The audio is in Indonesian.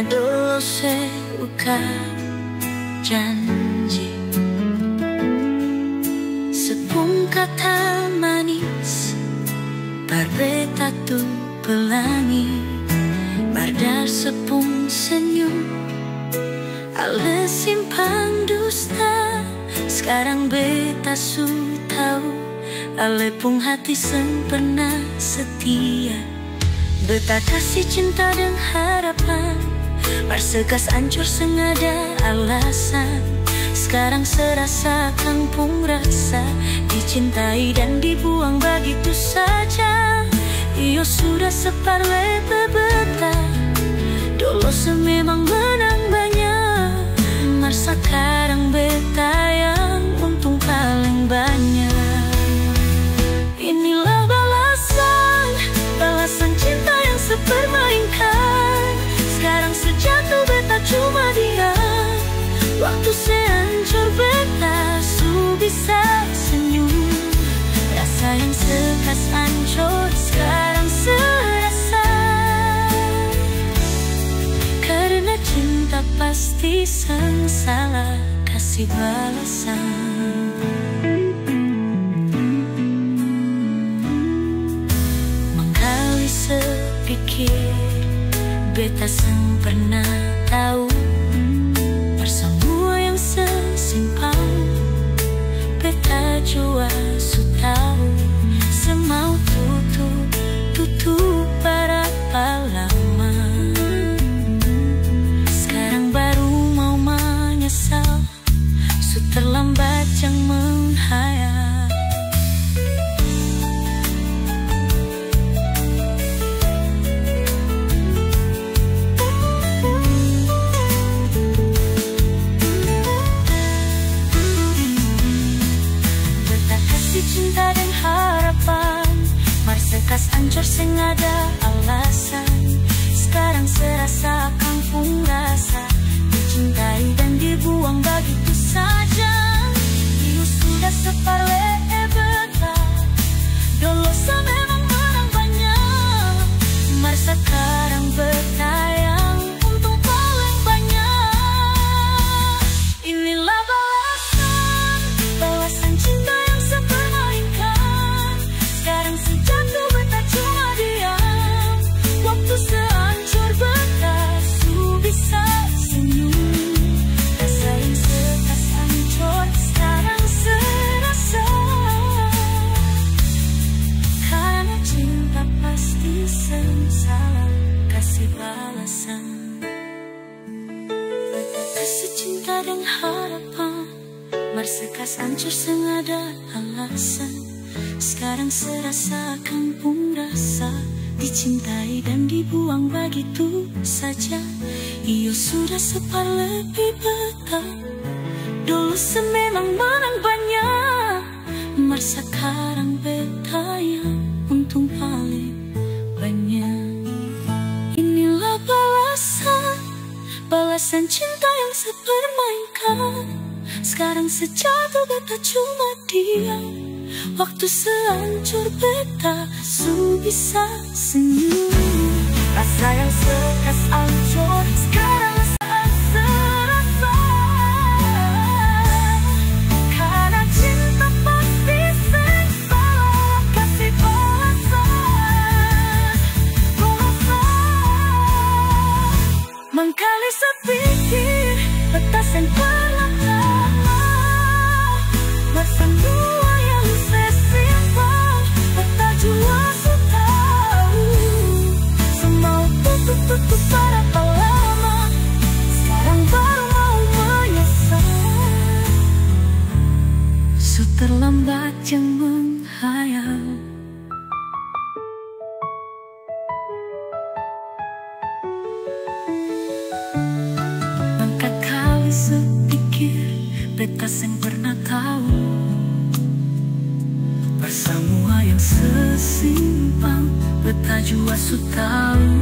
Dulu seuka janji sepung kata manis barbeta tu pelangi bardar sepung senyum ale simpan dusta sekarang beta su tahu ale pung hati sempurna setia beta kasih cinta dan harapan Marsekas ancur sengada alasan sekarang serasa kampung rasa dicintai dan dibuang begitu saja. Iyo sudah separle bebeta dulu sememang menang banyak mar sekarang beta yang untung paling banyak. Inilah balasan cinta yang sepermainkan. Sekarang sejatuh beta cuma diam. Waktu sehancur beta su bisa senyum. Rasa yang sekas hancur sekarang serasa. Karena cinta pasti sang salah kasih balasan. Menggali sepikir beta sang pernah tahu semua yang sesimpang beta jua su tahu semau tutup berapa lama sekarang baru mau menyesal su terlambat yang menghayal. Cinta dan harapan Marsekas ancur sengada alasan sekarang serasa kampung rasa dicintai dan dibuang begitu saja. Iyo sudah separle beta dulu sememang menang banyak mar sekarang beta yang untung paling banyak. Inilah balasan cinta yang sepermainkan. Sekarang sejatuh beta cuma diam. Waktu sehancur beta su bisa senyum. Rasa yang sekas hancur sekarang serasa. Karena cinta pasti salah kasih balasan. Kasih cinta dan harapan Marsekas hancur sengada alasan sekarang serasa kampung rasa dicintai dan dibuang begitu saja. Iyo sudah separle beta dulu sememang menang banyak mar sekarang beta yang untung paling banyak. Inilah balasan cinta yang sepermainkan. Sekarang sejatuh beta cuma diam. Waktu sehancur beta su bisa senyum. Rasa yang sekas hancur sekarang serasa. Karena cinta pasti salah kasih balasan. Mengkali sepikir beta sen semua yang sesimpang beta jua su tahu semau tutup berapa lama sekarang baru mau menyesal su terlambat yang menghayal. Angkat kali sepikir beta sen pernah tahu semua yang sesimpang beta jua su tahu